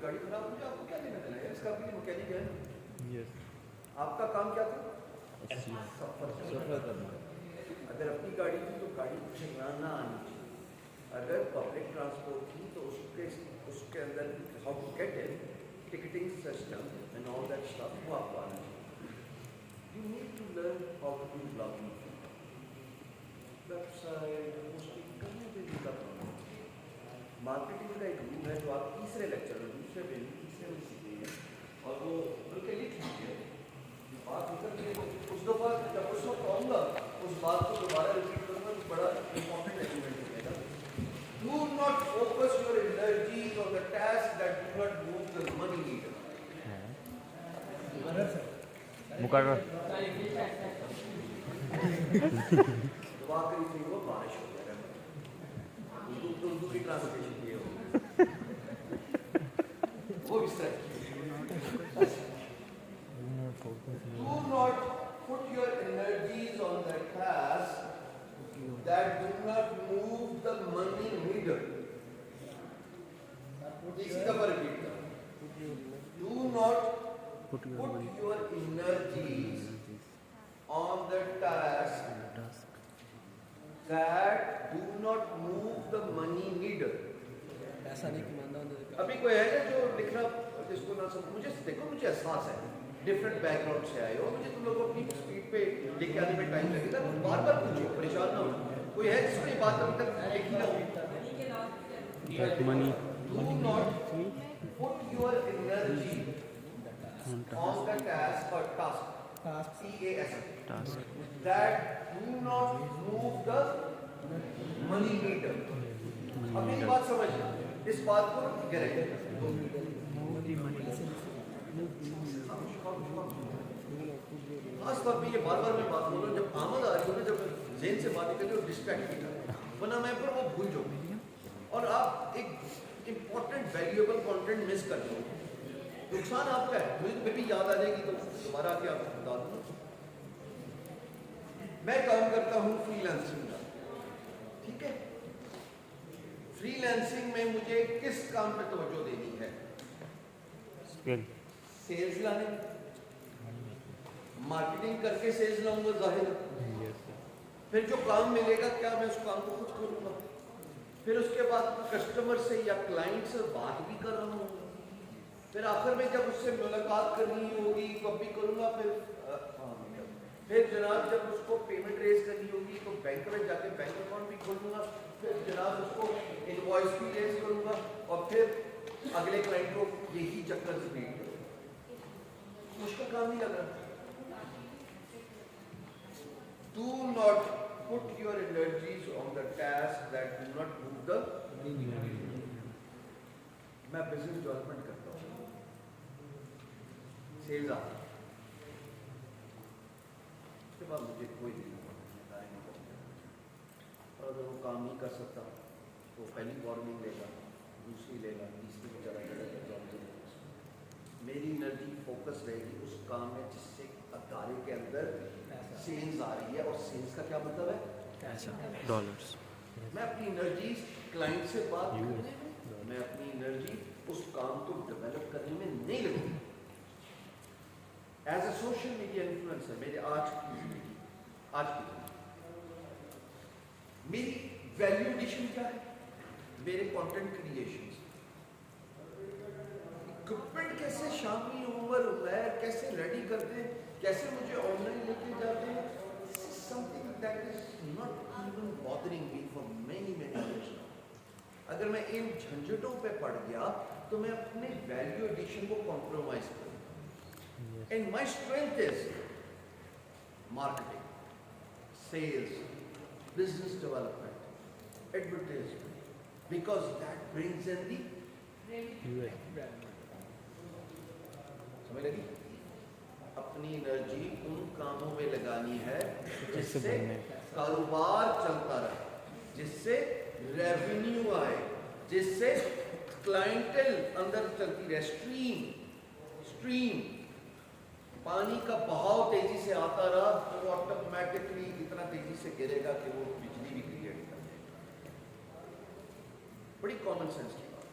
गाड़ी खराब हो जाए आपको क्या लेना देना है, इसका भी मैकेनिक है ना। यस आपका काम क्या था? सफ़र करना। अगर अपनी गाड़ी थी तो गाड़ी चलाना आनी चाहिए, अगर पब्लिक ट्रांसपोर्ट थी तो उसके अंदर how to get it, ticketing system and all that stuff वो आपको आना चाहिए। You need to learn how to do blogging, website posting करने पे भी कर मार्केटिंग का एक रूल है जो आप तीसरे लेक्चर में दूसरे में तीसरे में सीखेंगे, और वो बल्कि लिख लीजिए बात निकल के उस दफ़ा जब उस वक्त आऊँगा उस बात को दोबारा रिपीट करूँगा तो बड़ा इंपॉर्टेंट एलिमेंट हो जाएगा। Do not focus your energies on the task that do not move the money needle. मुकर्रर दुआ करी थी वो बारिश हो जाएगा, उर्दू की ट्रांसलेशन ये हो वो इस तरह। Do not put your energies on the task that do not move the money needle. इसी दफा रिपीट करो। Do not put your energies on the task that do not move the money needle. ऐसा नहीं कि मानना अभी कोई है जो लिखना जिसको ना समझ, मुझे देखो मुझे एहसास है डिफरेंट बैकग्राउंड से आए हो, मुझे तुम लोगों को अपनी स्पीड पे लेके आने में टाइम लगेगा, बार बार पूछो, परेशान ना हो। कोई है जिसको ये बात अभी तक लिखी ना हो? Money Do not put your energy on the task or task TASK that do not move the money meter. अब मेरी बात समझना, इस बात को गहराई खास तौर पे ये बार बार मैं बात बोल रहा हूँ, जब आमद आ रही हो ना, जब जेन से बातें करते हो डिस्ट्रैक्ट नहीं करना, वरना मैं पर वो भूल जाऊँ और आप एक इम्पोर्टेंट वैल्यूएबल कंटेंट मिस कर दो। नुकसान आपका है, मुझे फिर भी याद आ जाएगी तो दोबारा आके आपको बता दूँ। मैं काम करता हूँ फ्रीलांसिंग का, ठीक है। फ्रीलांसिंग में मुझे किस काम पे तवज्जो देनी है? सेल्स लाने, मार्केटिंग करके सेल्स लाऊंगा जाहिर, फिर जो काम मिलेगा क्या मैं उस काम को खुद करूंगा, फिर उसके बाद कस्टमर से या क्लाइंट से बात भी कर रहा हूँ, फिर आखिर में जब उससे मुलाकात करनी होगी कब भी करूंगा, फिर जनाब जब उसको पेमेंट रेज करनी होगी तो बैंक में जाके बैंक अकाउंट भी खोलूंगा, फिर जनाब उसको इनवॉइस भी रेज करूंगा और फिर अगले क्लाइंट को यही चक्कर रिपीट करूंगा। मुश्किल काम नहीं लग रहा। Do not put your energies on the tasks that do not move the मैं बिजनेस डेवलपमेंट करता हूँ, सेल्स आता है, उसके बाद मुझे कोई नहीं करता, और अगर वो काम नहीं कर सकता तो पहली वार्निंग लेगा, दूसरी लेगा, तीसरी बेचारा लेगा। मेरी एनर्जी फोकस रहेगी उस काम में जिससे अदारे के अंदर सेल्स आ रही है, और सेल्स का क्या मतलब है? डॉलर्स। मैं अपनी एनर्जी क्लाइंट से बात करने में, मैं अपनी एनर्जी उस काम को डेवलप करने में नहीं लगूंगी। As a social media influencer मेरे आज की मेरी वैल्यू एडिशन क्या है? मेरे कंटेंट क्रिएशन, इक्विपमेंट कैसे शामी उमर उमैर कैसे रेडी करते हैं, कैसे मुझे ऑनलाइन लेके जाते हैं, something that is not even bothering me for many years. अगर मैं इन झंझटों पे पड़ गया तो मैं अपने वैल्यू एडिशन को कॉम्प्रोमाइज करूंगा। And my strength is marketing, sales, business development, advertisement, because that brings in the समझ लगी? अपनी एनर्जी उन कामों में लगानी है जिससे कारोबार चलता रहे, जिससे रेवेन्यू आए, जिससे क्लाइंटेल अंदर चलती रहे। स्ट्रीम पानी का बहाव तेजी से आता रहा तो वो ऑटोमेटिकली इतना तेजी से गिरेगा कि वो बिजली भी क्रिएट कर देगा। बड़ी कॉमन सेंस की बात।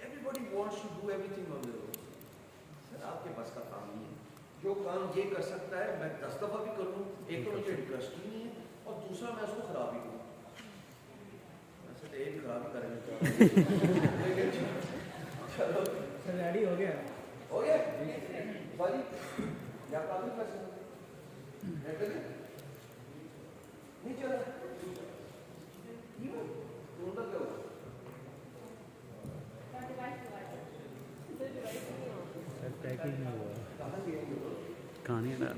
Everybody wants to do everything on their own. Sir आपके पास का काम नहीं है. जो काम ये कर सकता है मैं 10 दफ़ा भी कर लूँ, एक तो मुझे इंटरेस्ट ही नहीं है और दूसरा मैं उसको खराब ही करूँ. वैसे तो एक खराब ही करेंगे. लेकिन चलो सर रेडी हो गया हो गया वाली या काफी पैसे नहीं चला तुम तो क्या हुआ पैकेज नहीं हुआ कहाँ गए कहानी डाल